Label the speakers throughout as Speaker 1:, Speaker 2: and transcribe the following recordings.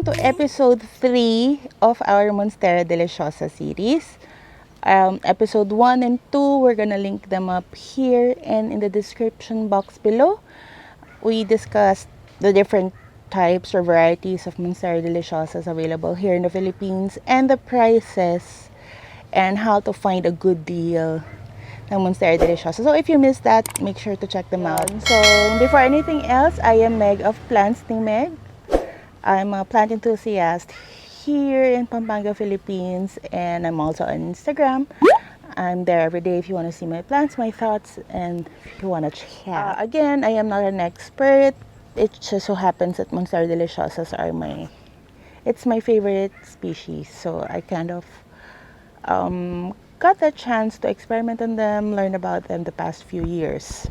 Speaker 1: welcome to episode 3 of our Monstera Deliciosa series. Episode 1 and 2, we're gonna link them up here and in the description box below. We discussed the different types or varieties of Monstera Deliciosas available here in the Philippines and the prices and how to find a good deal ng Monstera Deliciosa. So if you missed that, make sure to check them out. So before anything else, I am Meg of Plants ni Meg. I'm a plant enthusiast here in Pampanga, Philippines, and I'm also on Instagram. I'm there every day if you want to see my plants, my thoughts, and if you want to chat. Again, I am not an expert. It just so happens that Monstera Deliciosas are it's my favorite species. So I kind of got the chance to experiment on them, learn about them the past few years.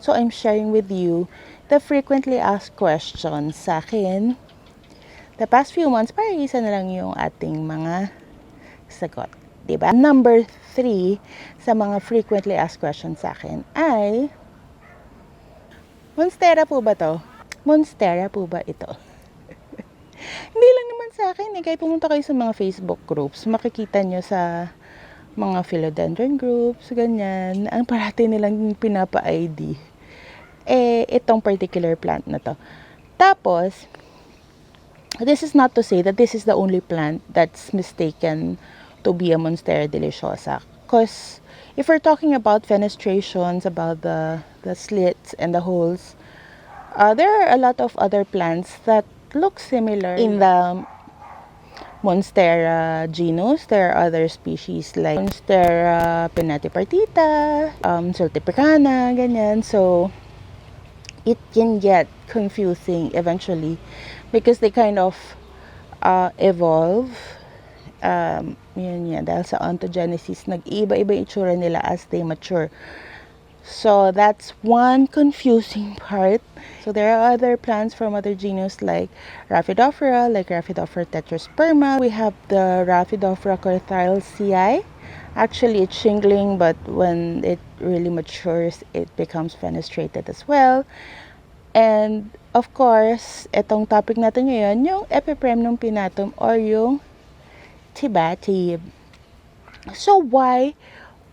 Speaker 1: So I'm sharing with you the frequently asked questions sa akin the past few months para isa na lang yung ating mga sagot. Diba? Number 3 sa mga frequently asked questions sa akin ay, Monstera po ba to? Monstera po ba ito? Hindi lang naman sa akin eh. Kahit pumunta kayo sa mga Facebook groups, makikita nyo sa mga philodendron groups, ganyan, ang parati nilang pinapa-ID. Itong particular plant na to. Tapos, this is not to say that this is the only plant that's mistaken to be a Monstera Deliciosa. Because if we're talking about fenestrations, about the slits and the holes, there are a lot of other plants that look similar. In the Monstera genus, there are other species like Monstera Pinnatum, Sultipicana, ganyan. So, it can get confusing eventually because they kind of evolve. Yun dahil sa ontogenesis, nag-iba-iba itsura nila as they mature. So that's one confusing part. So there are other plants from other genus like Rhaphidophora, like Rhaphidophora tetrasperma. We have the Rhaphidophora corthalcii. Actually, it's shingling, but when it really matures, it becomes fenestrated as well. And of course, itong topic natin ngayon, yung Epipremnum Pinnatum or yung Tibatib. So why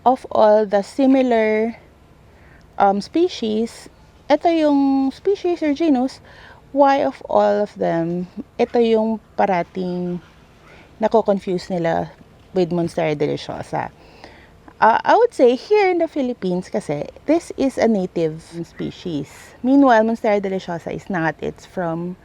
Speaker 1: of all the similar species, ito yung species or genus, why of all of them, ito yung parating nako-confuse nila with Monstera Deliciosa. I would say here in the Philippines kasi, this is a native species. Meanwhile, Monstera Deliciosa is not. It's from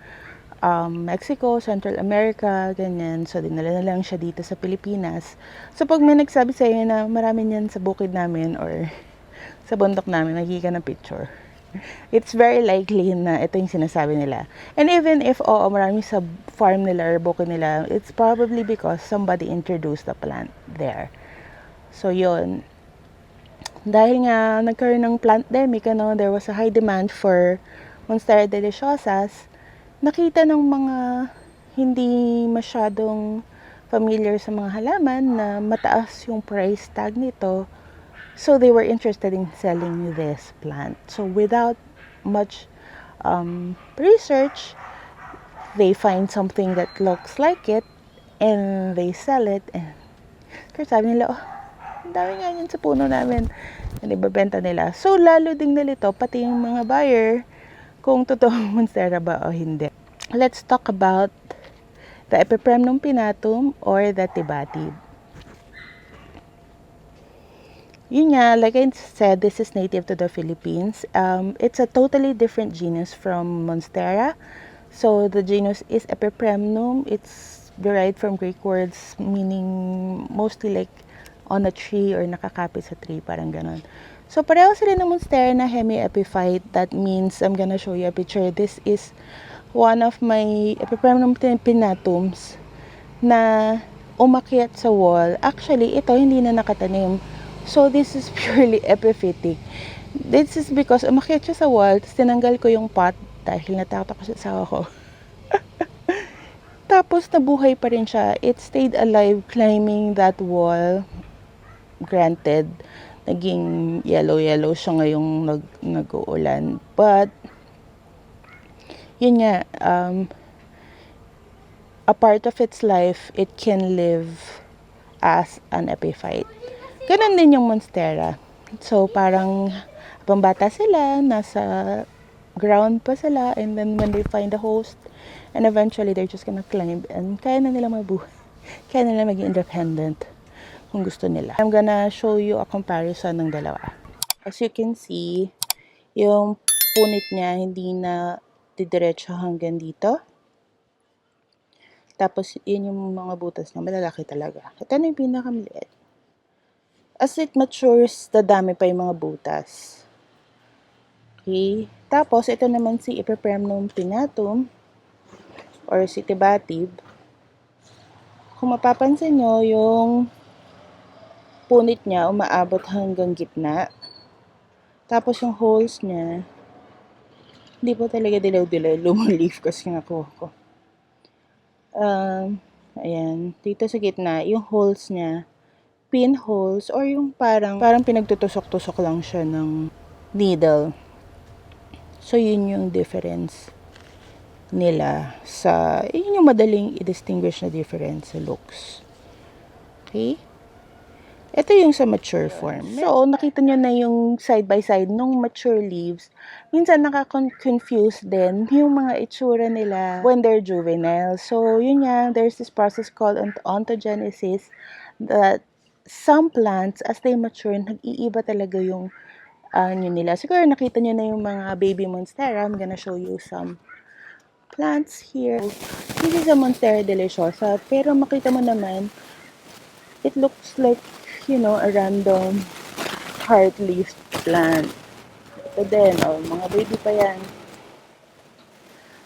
Speaker 1: Mexico, Central America, ganyan. So, dinala na lang siya dito sa Pilipinas. So, pag may nagsabi sa'yo na marami niyan sa bukid namin or sa bundok namin, nakikita ng picture, it's very likely na ito yung sinasabi nila. And even if, marami sa farm nila or bukid nila, it's probably because somebody introduced the plant there. So, yun. Dahil nga nagkaroon ng plant-demic, there was a high demand for Monstera Deliciosas, nakita ng mga hindi masyadong familiar sa mga halaman na mataas yung price tag nito. So, they were interested in selling this plant. So, without much research, they find something that looks like it and they sell it. And sabi nila, ang dami nga yun sa puno namin. And ibabenta nila. So, lalo ding nalito, pati yung mga buyer, kung totoong Monstera ba o hindi. Let's talk about the Epipremnum Pinnatum or the Tibatib. Yun nga, like I said, this is native to the Philippines. It's a totally different genus from Monstera. So, the genus is Epipremnum. It's derived from Greek words meaning mostly like on a tree or nakakapit sa tree, parang ganon. So, pareho sila ng Monstera na hemi-epiphyte. That means, I'm gonna show you a picture. This is one of my Epipremnum Pinnatums na umakyat sa wall. Actually, ito hindi na nakatanim. So, this is purely epiphytic. This is because umakyat siya sa wall, tapos tinanggal ko yung pot dahil natakot ako sa asawa ko. Tapos, nabuhay pa rin siya. It stayed alive climbing that wall. Granted, naging yellow siya ngayong nag-uulan. But, yun nga, a part of its life, it can live as an epiphyte. Ganun din yung Monstera. So, parang pambata sila, nasa ground pa sila, and then when they find a host, and eventually they're just gonna climb, and kaya na nila mabuhay. Kaya na nila maging independent kung gusto nila. I'm gonna show you a comparison ng dalawa. As you can see, yung punit niya hindi na didiretso hanggang dito. Tapos, yun yung mga butas niya. Malalaki talaga. Ito na yung pinakamaliit. As it matures, dadami pa yung mga butas. Okay? Tapos, ito naman si Epipremnum Pinnatum or si Tibatib. Kung mapapansin nyo, yung punit niya umaabot hanggang gitna. Tapos, yung holes niya, hindi po talaga dilaw-dilaw. Lumaleaf kasi nakuha ko. Ayan. Dito sa gitna, yung holes niya, pinholes or yung parang pinagtutusok-tusok lang siya ng needle. So, yun yung difference nila yun yung madaling i-distinguish na difference sa looks. Okay? Ito yung sa mature form. So, nakita nyo na yung side by side nung mature leaves. Minsan nakaka-confuse din yung mga itsura nila when they're juvenile. So, yun nga, there's this process called ontogenesis that some plants, as they mature, nag-iiba talaga yung nila. Siguro nakita nyo na yung mga baby monstera. I'm gonna show you some plants here. This is a Monstera Deliciosa. Pero makita mo naman, it looks like, a random heart leaf plant. Ito din, mga baby pa yan.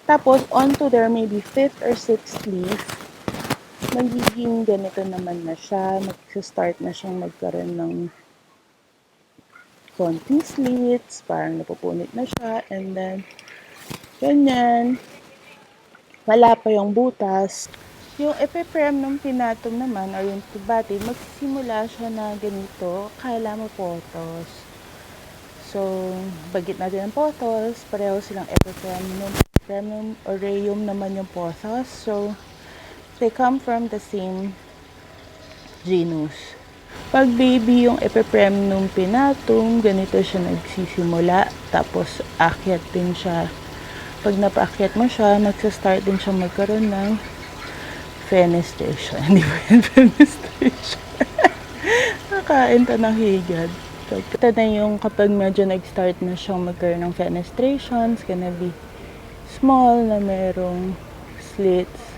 Speaker 1: Tapos, onto their maybe 5th or 6th leaf, magiging ganito naman na siya. Mag-start na siyang magkaroon ng konting slits, parang napupunit na siya, and then, ganyan. Wala pa yung butas. Yung Epipremnum Pinnatum naman, or yung Tibatib, magsisimula siya na ganito, kala mo potos. So, bagit natin ang potos, pareho silang Epipremnum aureum naman yung potos. So, they come from the same genus. Pag baby yung Epipremnum Pinnatum, ganito siya nagsisimula, tapos akyat din siya. Pag napaakyat mo siya, magsa-start din siya magkaroon ng fenestration. Hindi ba yan fenestration? Nakain ta ng higad. Ito na yung kapag medyo nag-start na siyang magkaroon ng fenestration, it's gonna be small na merong slits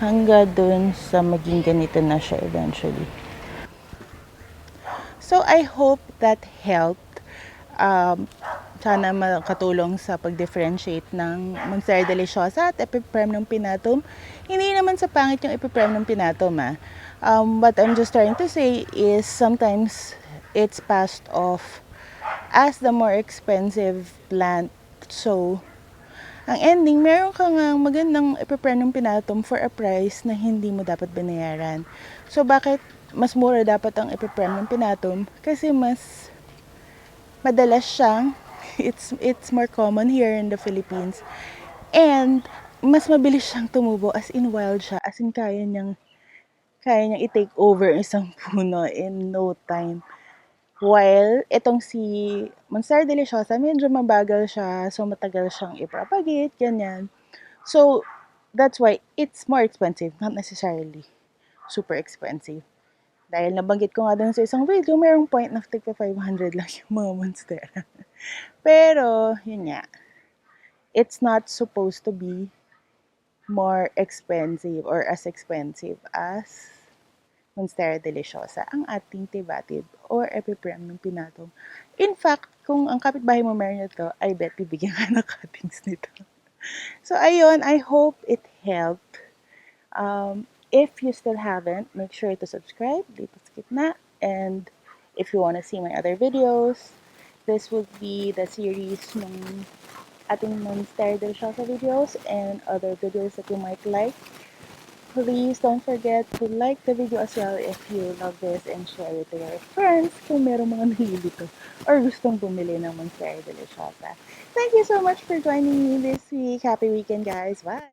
Speaker 1: hanggang dun sa maging ganito na siya eventually. So, I hope that helped. Sana makatulong sa pag-differentiate ng Monstera Deliciosa at Epipremnum Pinnatum. Hindi naman sa pangit yung Epipremnum Pinnatum. What I'm just trying to say is sometimes it's passed off as the more expensive plant. So, ang ending, meron ka nga magandang Epipremnum Pinnatum for a price na hindi mo dapat binayaran. So, bakit mas mura dapat ang Epipremnum Pinnatum? Kasi mas madalas siyang it's more common here in the Philippines. And mas mabilis siyang tumubo, as in wild siya, as in kaya niyang i-take over isang puno in no time. While itong si Monstera Deliciosa, medyo mabagal siya, so matagal siyang i-propagate, ganyan. So, that's why it's more expensive, not necessarily super expensive. Dahil nabanggit ko nga dun sa isang video, mayroong point na tigpa 500 lang yung mga Monstera. Pero, yun nga, it's not supposed to be more expensive or as expensive as Monstera Deliciosa, ang ating Tibatib or Epipremnum Pinnatum. In fact, kung ang kapitbahay mo meron nito, I bet bibigyan ka ng cuttings nito. So, ayun, I hope it helped. If you still haven't, make sure to subscribe dito sa gitna. And if you want to see my other videos, this would be the series ng ating Monstera Deliciosa videos and other videos that you might like. Please don't forget to like the video as well if you love this and share it to your friends kung merong mga nalilito or gustong bumili ng Monstera Deliciosa. Thank you so much for joining me this week. Happy weekend, guys. Bye!